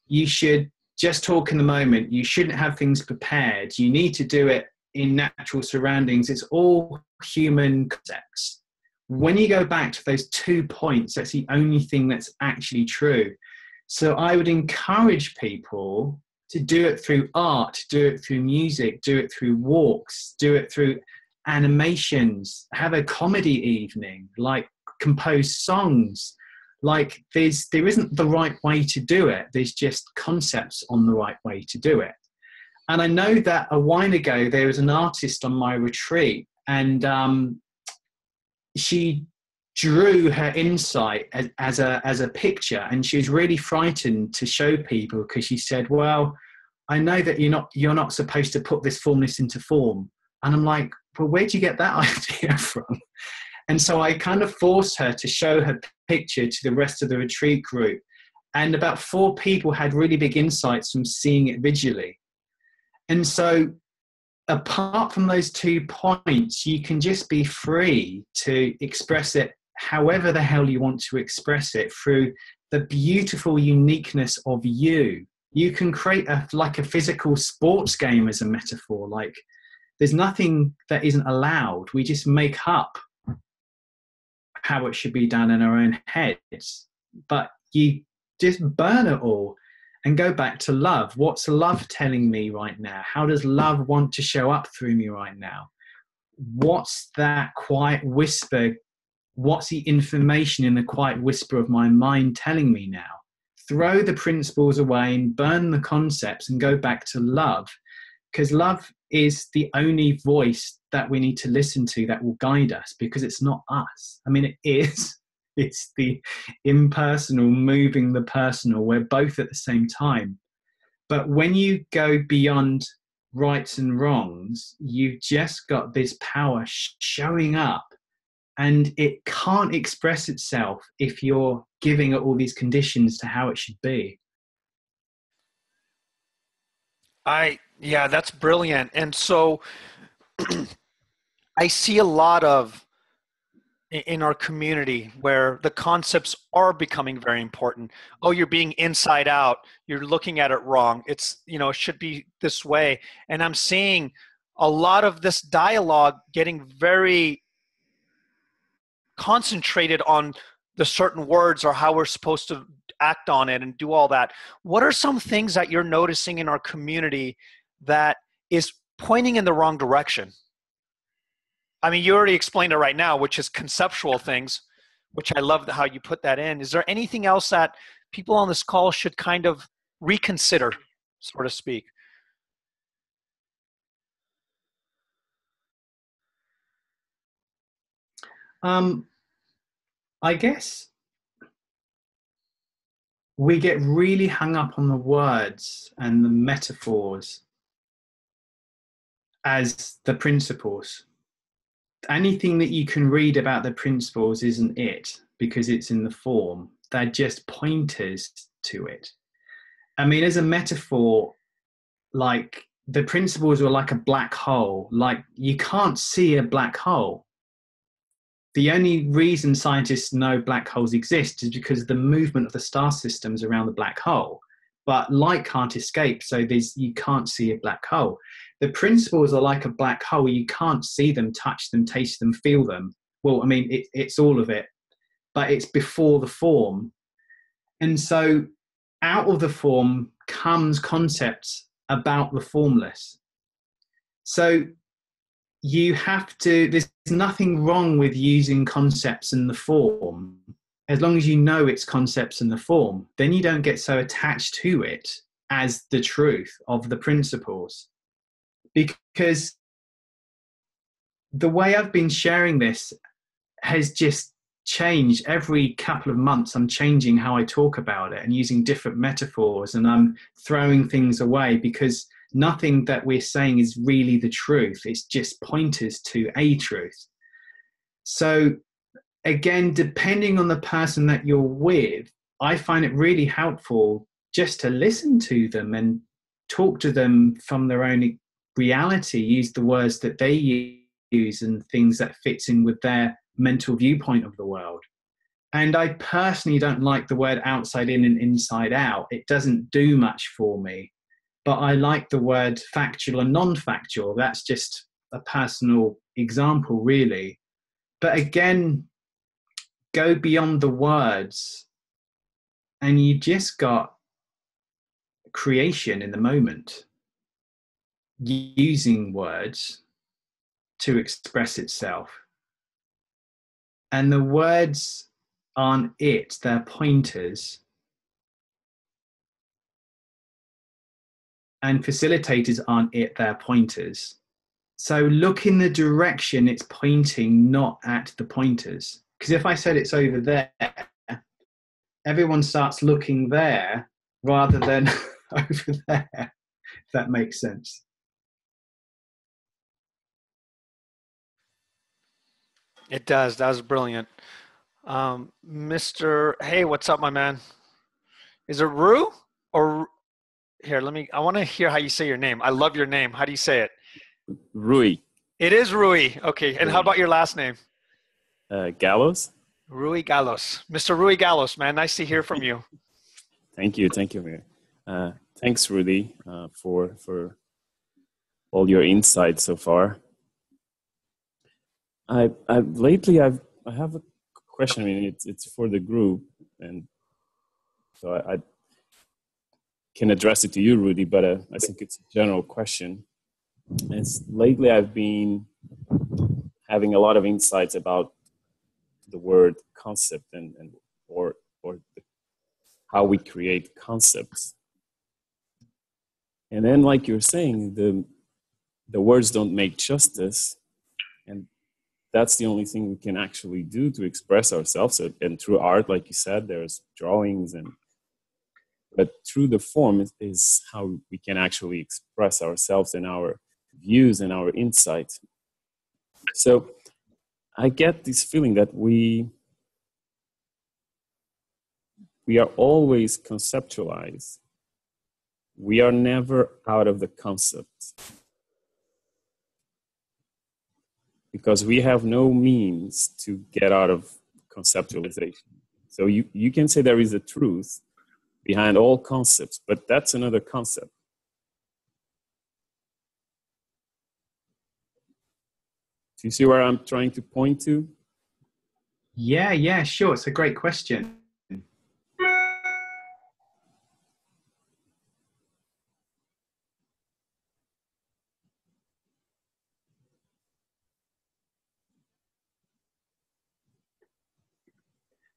You should just talk in the moment. You shouldn't have things prepared. You need to do it in natural surroundings. It's all human concepts. When you go back to those 2 points, that's the only thing that's actually true. So I would encourage people to do it through art, do it through music, do it through walks, do it through animations, have a comedy evening, like compose songs. Like there isn't the right way to do it. There's just concepts on the right way to do it. And I know that a while ago, there was an artist on my retreat, and she drew her insight as a picture, and she was really frightened to show people, because she said, well, I know that you're not supposed to put this formless into form. And I'm like, well, where'd you get that idea from? And so I kind of forced her to show her picture to the rest of the retreat group. And about 4 people had really big insights from seeing it visually. And so apart from those 2 points, you can just be free to express it however the hell you want to express it, through the beautiful uniqueness of you. You can create like a physical sports game as a metaphor. Like there's nothing that isn't allowed. We just make up how it should be done in our own heads. But you just burn it all and go back to love. What's love telling me right now? How does love want to show up through me right now? What's that quiet whisper? What's the information in the quiet whisper of my mind telling me now? Throw the principles away and burn the concepts and go back to love, because love is the only voice that we need to listen to that will guide us, because it's not us. I mean, it is. It's the impersonal moving the personal. We're both at the same time. But when you go beyond rights and wrongs, you've just got this power showing up, and it can't express itself if you're giving it all these conditions to how it should be. Yeah, that's brilliant. And so I see a lot of in our community where the concepts are becoming very important. Oh, you're being inside out. You're looking at it wrong. It's, it should be this way. And I'm seeing a lot of this dialogue getting very concentrated on the certain words or how we're supposed to act on it and do all that. What are some things that you're noticing in our community that is pointing in the wrong direction? I mean, you already explained it right now, which is conceptual things, which I love how you put that in. Is there anything else that people on this call should kind of reconsider, so to speak? I guess we get really hung up on the words and the metaphors as the principles. Anything that you can read about the principles isn't it, because it's in the form. They're just pointers to it. I mean, as a metaphor, like the principles were like a black hole. Like you can't see a black hole. The only reason scientists know black holes exist is because of the movement of the star systems around the black hole. But light can't escape, so you can't see a black hole. The principles are like a black hole. You can't see them, touch them, taste them, feel them. Well, I mean, it's all of it, but it's before the form. And so out of the form comes concepts about the formless. So there's nothing wrong with using concepts in the form, as long as you know it's concepts in the form. Then you don't get so attached to it as the truth of the principles. Because the way I've been sharing this has just changed. Every couple of months I'm changing how I talk about it and using different metaphors, and I'm throwing things away, because nothing that we're saying is really the truth. It's just pointers to a truth. So again, depending on the person that you're with, I find it really helpful just to listen to them and talk to them from their own reality, use the words that they use and things that fits in with their mental viewpoint of the world. And I personally don't like the word outside in and inside out. It doesn't do much for me. But I like the word factual and non-factual. That's just a personal example, really. But again, go beyond the words and you just got creation in the moment, using words to express itself. And the words aren't it, they're pointers. And facilitators aren't it, they're pointers. So look in the direction it's pointing, not at the pointers. Because if I said it's over there, everyone starts looking there rather than over there, if that makes sense. It does. That was brilliant. Mr. Hey, what's up, my man? Is it Rue or here? I want to hear how you say your name. I love your name. How do you say it? Rui. It is Rui. Okay. And how about your last name? Gallows. Rui Gallos. Mr. Rui Gallos, man. Nice to hear from you. Thank you. Thank you. Thanks, Rudy, for all your insights so far. I have a question. I mean, it's for the group, and so I can address it to you, Rudy, but I think it's a general question. Lately I've been having a lot of insights about the word concept or how we create concepts. And then, like you're saying, the words don't make justice, and that's the only thing we can actually do to express ourselves. And through art, like you said, there's drawings, but through the form is how we can actually express ourselves and our views and our insights. So I get this feeling that we are always conceptualized. We are never out of the concept because we have no means to get out of conceptualization. So you can say there is a truth behind all concepts, but that's another concept. Do you see where I'm trying to point to? Yeah, sure. It's a great question.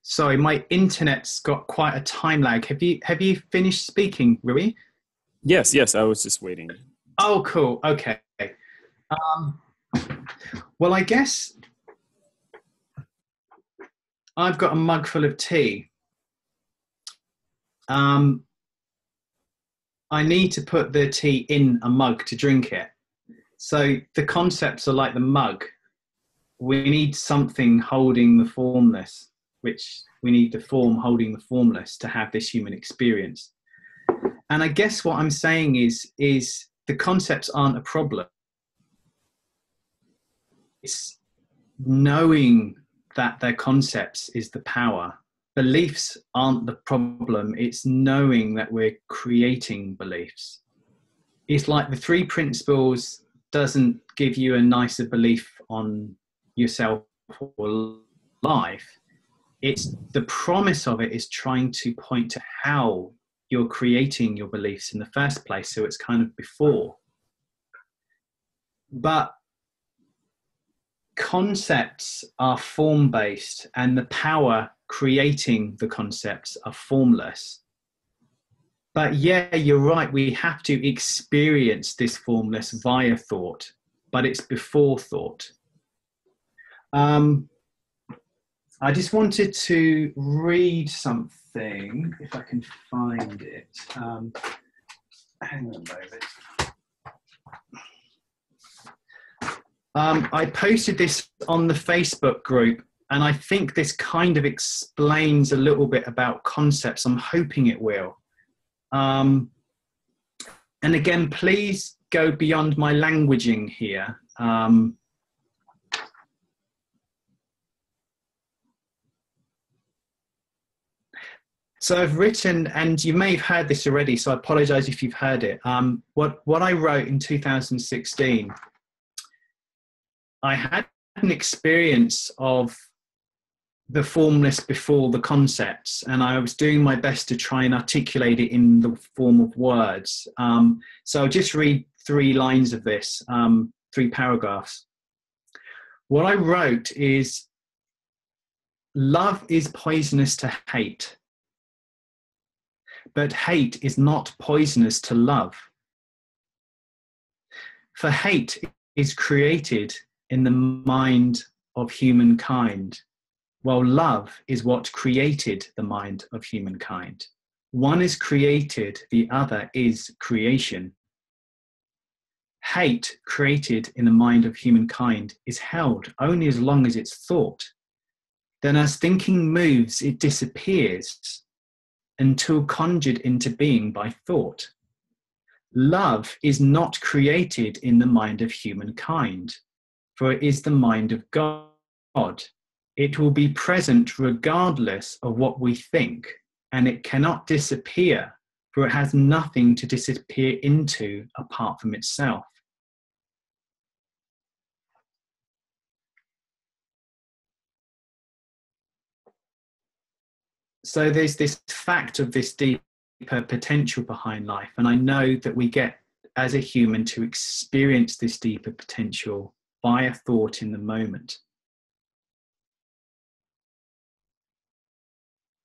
Sorry, my internet's got quite a time lag. Have you finished speaking, Rui? Yes, I was just waiting. Oh, cool. Okay. Well, I guess I've got a mug full of tea. I need to put the tea in a mug to drink it. So the concepts are like the mug. We need something holding the formless, which we need the form holding the formless to have this human experience. And I guess what I'm saying is the concepts aren't a problem. It's knowing that they're concepts is the power. Beliefs aren't the problem. It's knowing that we're creating beliefs. It's like the 3 principles doesn't give you a nicer belief on yourself or life. It's the promise of it is trying to point to how you're creating your beliefs in the first place. So it's kind of before. But concepts are form-based, and the power creating the concepts are formless. But yeah, you're right. We have to experience this formless via thought, but it's before thought. I just wanted to read something, if I can find it. Hang on a moment. I posted this on the Facebook group, and I think this kind of explains a little bit about concepts. I'm hoping it will. And again, please go beyond my languaging here. So I've written, and you may have heard this already, so I apologize if you've heard it. What I wrote in 2016, I had an experience of the formless before the concepts, and I was doing my best to try and articulate it in the form of words. So I'll just read 3 lines of this, 3 paragraphs. What I wrote is, love is poisonous to hate, but hate is not poisonous to love. For hate is created in the mind of humankind, while love is what created the mind of humankind. One is created, the other is creation. Hate created in the mind of humankind is held only as long as it's thought. Then as thinking moves, it disappears until conjured into being by thought. Love is not created in the mind of humankind, for it is the mind of God. It will be present regardless of what we think, and it cannot disappear, for it has nothing to disappear into apart from itself. So there's this fact of this deeper potential behind life, and I know that we get, as a human, to experience this deeper potential by a thought in the moment.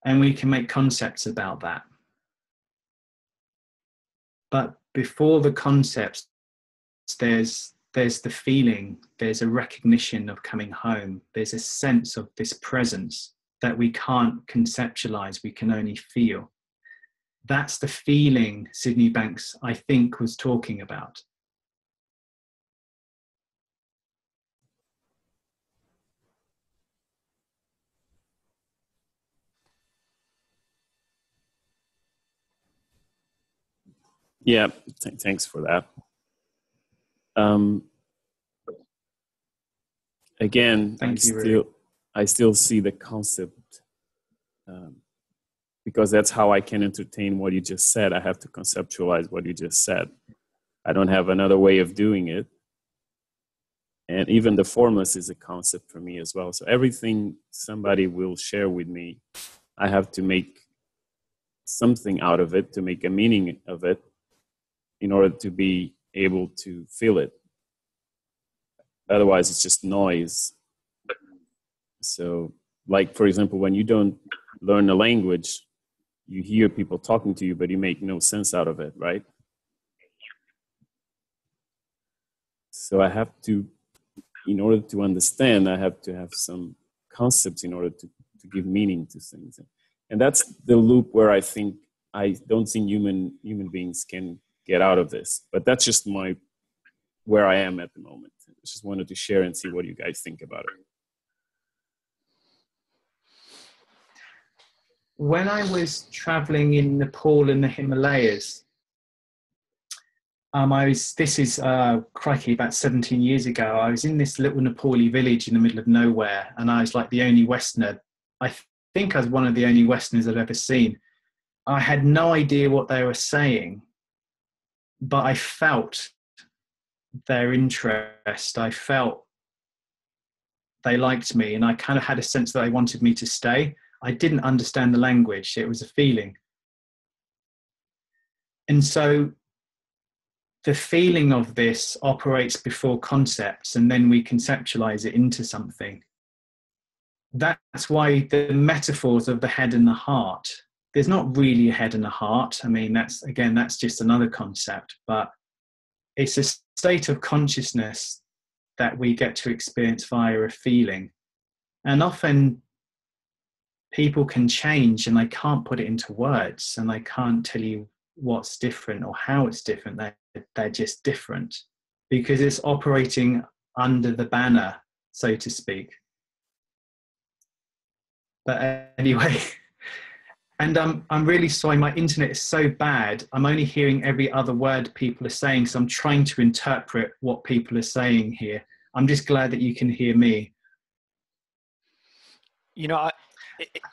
And we can make concepts about that. But before the concepts, there's the feeling, there's a recognition of coming home, there's a sense of this presence that we can't conceptualize, we can only feel. That's the feeling Sydney Banks, I think, was talking about. Yeah, thanks for that. Again, I still see the concept, because that's how I can entertain what you just said. I have to conceptualize what you just said. I don't have another way of doing it. And even the formless is a concept for me as well. So everything somebody will share with me, I have to make something out of it, to make a meaning of it, in order to be able to feel it. Otherwise, it's just noise. So, like, for example, when you don't learn a language, you hear people talking to you, but you make no sense out of it, right? So I have to, in order to understand, I have to have some concepts in order to give meaning to things. And that's the loop where I think I don't think human beings can get out of this. But that's just where I am at the moment. I just wanted to share and see what you guys think about it. When I was traveling in Nepal and the Himalayas, this is crikey, about 17 years ago. I was in this little Nepali village in the middle of nowhere, and I was like the only Westerner. I think I was one of the only Westerners I've ever seen. I had no idea what they were saying, but I felt their interest. I felt they liked me, and I kind of had a sense that they wanted me to stay. I didn't understand the language. It was a feeling. And so the feeling of this operates before concepts, and then we conceptualize it into something. That's why the metaphors of the head and the heart, there's not really a head and a heart. I mean, that's just another concept, but it's a state of consciousness that we get to experience via a feeling. And often people can change and they can't put it into words, and they can't tell you what's different or how it's different. They're just different because it's operating under the banner, so to speak. But anyway, and I'm really sorry, my internet is so bad. I'm only hearing every other word people are saying, so I'm trying to interpret what people are saying here. I'm just glad that you can hear me. You know,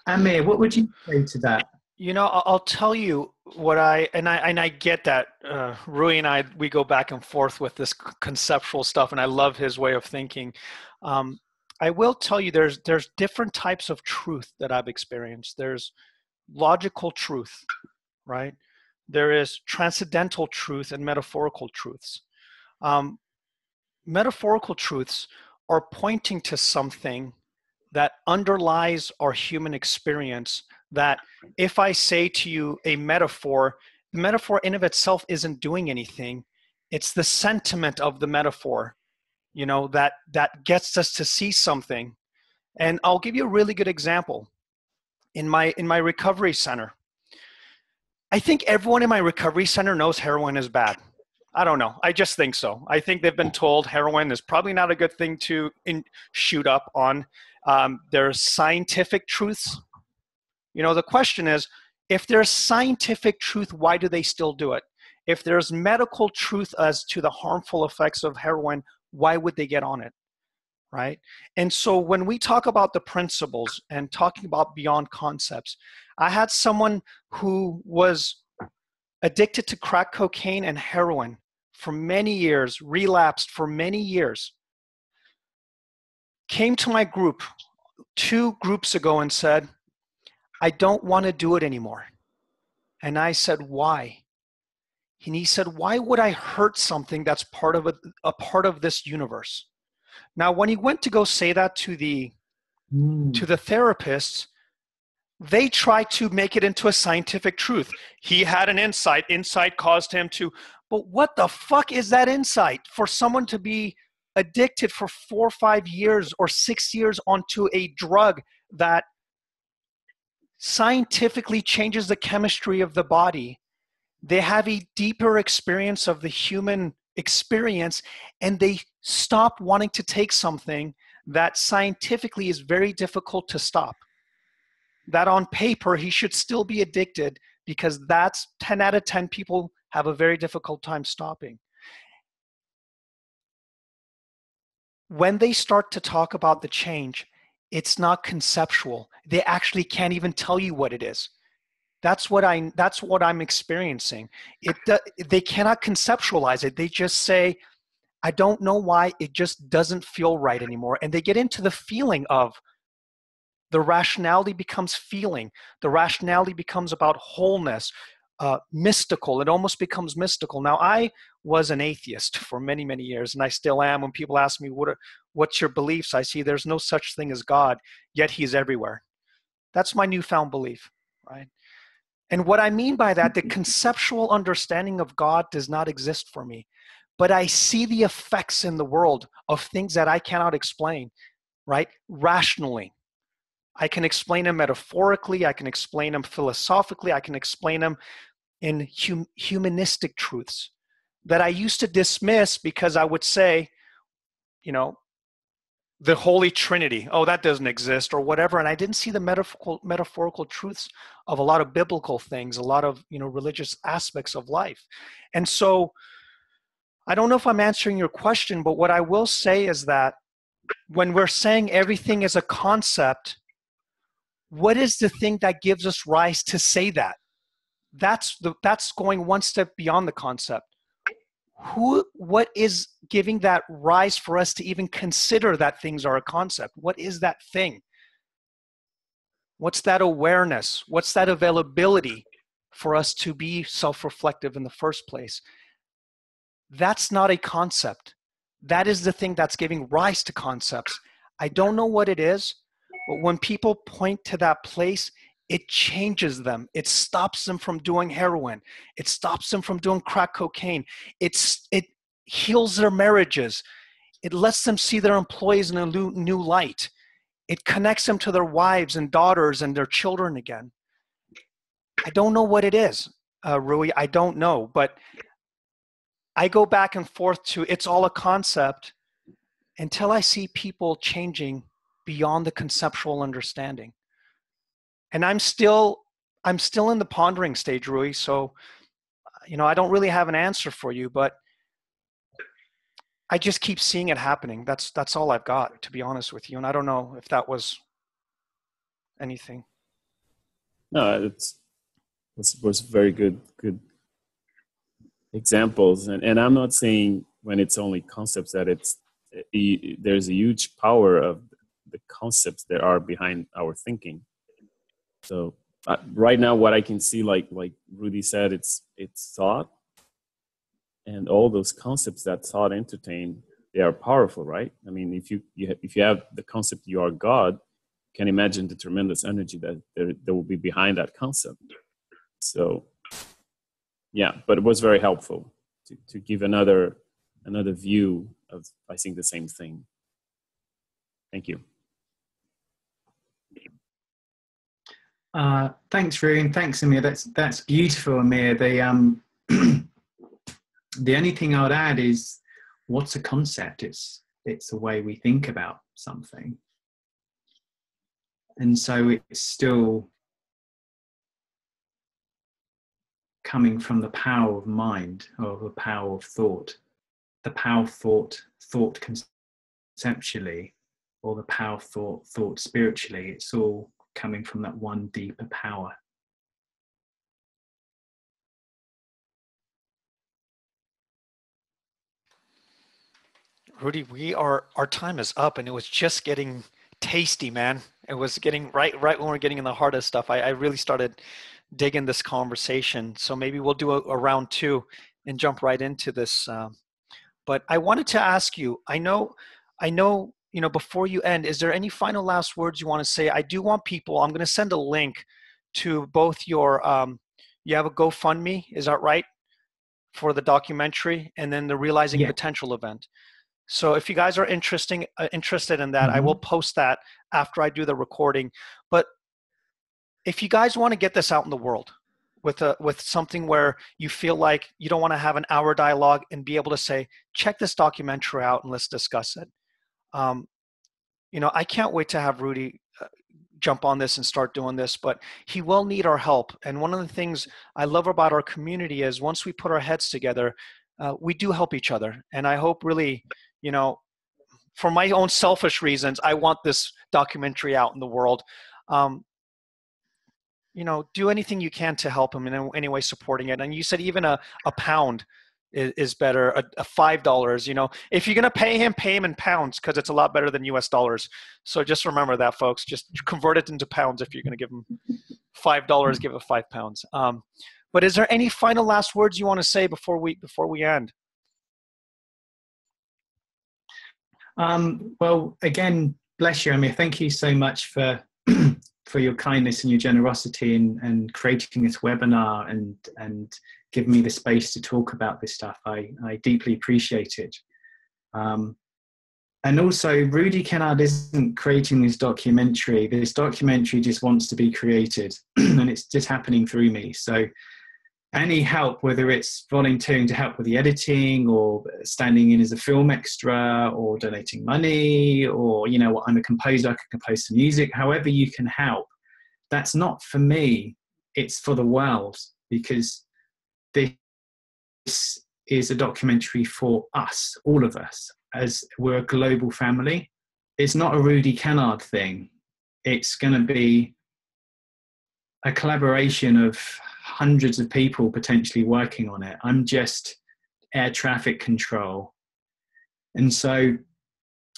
Amir, what would you say to that? You know, I'll tell you what I get that Rui and I, we go back and forth with this conceptual stuff, and I love his way of thinking. I will tell you there's different types of truth that I've experienced. There's logical truth, right? There is transcendental truth and metaphorical truths. Metaphorical truths are pointing to something that underlies our human experience, that if I say to you a metaphor, the metaphor in of itself isn't doing anything. It's the sentiment of the metaphor, you know, that gets us to see something. And I'll give you a really good example. In my recovery center, I think everyone in my recovery center knows heroin is bad. I don't know. I just think so. I think they've been told heroin is probably not a good thing to shoot up on. There's scientific truths. You know, the question is, if there's scientific truth, why do they still do it? If there's medical truth as to the harmful effects of heroin, why would they get on it, right? And so when we talk about the principles and talking about beyond concepts, I had someone who was addicted to crack cocaine and heroin for many years, relapsed for many years, came to my group 2 groups ago and said, I don't want to do it anymore. And I said, why? And he said, why would I hurt something that's part of a part of this universe? Now, when he went to go say that to the therapists, they tried to make it into a scientific truth. He had an insight. Insight caused him to, but what the fuck is that insight? For someone to be addicted for 4 or 5 years or 6 years onto a drug that scientifically changes the chemistry of the body, they have a deeper experience of the human experience, and they stop wanting to take something that scientifically is very difficult to stop. That on paper, he should still be addicted, because that's 10 out of 10 people have a very difficult time stopping. When they start to talk about the change, it's not conceptual. They actually can't even tell you what it is. That's what I'm experiencing. They cannot conceptualize it. They just say, I don't know why, it just doesn't feel right anymore. And they get into the feeling of, the rationality becomes feeling. The rationality becomes about wholeness, mystical. It almost becomes mystical. Now, I was an atheist for many, many years, and I still am. When people ask me, what's your beliefs? I see there's no such thing as God, yet he's everywhere. That's my newfound belief, right? And what I mean by that, the conceptual understanding of God does not exist for me, but I see the effects in the world of things that I cannot explain, right? Rationally. I can explain them metaphorically. I can explain them philosophically. I can explain them in humanistic truths that I used to dismiss, because I would say, you know, the Holy Trinity, oh, that doesn't exist, or whatever. And I didn't see the metaphorical truths of a lot of biblical things, a lot of, you know, religious aspects of life. And so I don't know if I'm answering your question, but what I will say is that when we're saying everything is a concept, what is the thing that gives us rise to say that? That's going one step beyond the concept. What is giving that rise for us to even consider that things are a concept? What is that thing? What's that awareness? What's that availability for us to be self-reflective in the first place? That's not a concept. That is the thing that's giving rise to concepts. I don't know what it is, but when people point to that place, it changes them. It stops them from doing heroin. It stops them from doing crack cocaine. It heals their marriages. It lets them see their employees in a new light. It connects them to their wives and daughters and their children again. I don't know what it is, Rui. I don't know, but I go back and forth to, it's all a concept. until I see people changing beyond the conceptual understanding. And I'm still in the pondering stage, Rui. So, I don't really have an answer for you, but I just keep seeing it happening. That's all I've got, to be honest with you. And I don't know if that was anything. No, it was very good examples. And I'm not saying when it's only concepts that there's a huge power of the concepts that are behind our thinking. So right now, what I can see, like Rudy said, it's thought, and all those concepts that thought entertain, they are powerful, right? I mean, if you have the concept you are God, you can imagine the tremendous energy that there will be behind that concept. So, yeah, but it was very helpful to give another view of, I think, the same thing. Thank you. Thanks, Rui, and thanks, Amir. That's beautiful, Amir. The only thing I would add is, what's a concept? It's the way we think about something, and so it's still coming from the power of mind, or the power of thought, the power of thought conceptually, or the power of thought spiritually. It's all coming from that one deeper power. Rudy, our time is up, and it was just getting tasty, man. It was getting right when we're getting in the heart of stuff. I really started digging this conversation. So maybe we'll do a round two and jump right into this. But I wanted to ask you, I know, before you end, is there any final last words you want to say? I do want people, I'm going to send a link to both your, you have a GoFundMe, is that right? For the documentary, and then the Realizing Potential event. So if you guys are interested in that, I will post that after I do the recording. But if you guys want to get this out in the world with something where you feel like you don't want to have an hour dialogue and be able to say, check this documentary out and let's discuss it. I can't wait to have Rudy jump on this and start doing this, but he will need our help. And one of the things I love about our community is once we put our heads together, we do help each other. And I hope really, for my own selfish reasons, I want this documentary out in the world. Do anything you can to help him in any way supporting it. And you said even a pound is better, a $5, if you're going to pay him in pounds, because it's a lot better than US dollars. So just remember that, folks. Just convert it into pounds. If you're going to give him $5, give it £5. But is there any final last words you want to say before we end? Well, again, bless you, Amir. Thank you so much for your kindness and your generosity and creating this webinar and giving me the space to talk about this stuff. I deeply appreciate it. And also, Rudy Kennard isn't creating this documentary. This documentary just wants to be created, and it's just happening through me. So any help, whether it's volunteering to help with the editing or standing in as a film extra or donating money, or, I'm a composer, I can compose some music, however you can help. That's not for me, it's for the world, because this is a documentary for us, all of us, as we're a global family. It's not a Rudy Kennard thing. It's going to be a collaboration of hundreds of people potentially working on it. I'm just air traffic control. And so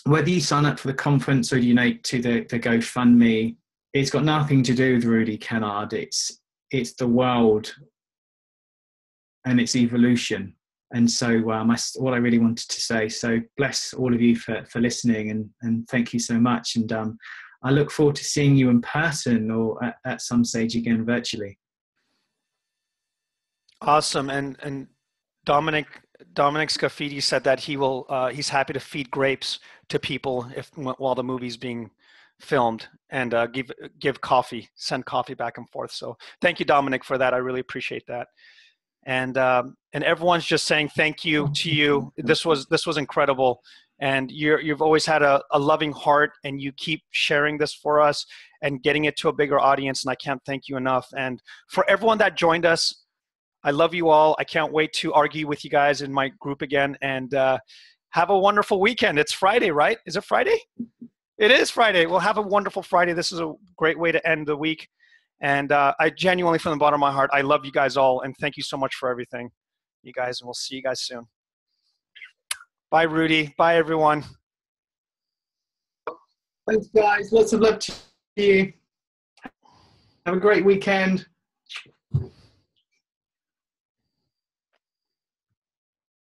whether you sign up for the conference or you donate to the GoFundMe, it's got nothing to do with Rudy Kennard. It's the world and its evolution. And so what I really wanted to say. So bless all of you for listening, and thank you so much. And I look forward to seeing you in person or at some stage again virtually. Awesome. And Dominic Scafidi said that he's happy to feed grapes to people while the movie's being filmed, and give coffee, send coffee back and forth. So thank you, Dominic, for that. I really appreciate that. and everyone's just saying thank you to you. This was incredible, and you've always had a loving heart, and you keep sharing this for us and getting it to a bigger audience, and I can't thank you enough. And for everyone that joined us, I love you all. I can't wait to argue with you guys in my group again, and have a wonderful weekend. It's Friday, right? Is it Friday? It is Friday. Well, have a wonderful Friday. This is a great way to end the week. And I genuinely, from the bottom of my heart, I love you guys all. And thank you so much for everything, you guys. And we'll see you guys soon. Bye, Rudy. Bye, everyone. Thanks, guys. Lots of love to you. Have a great weekend.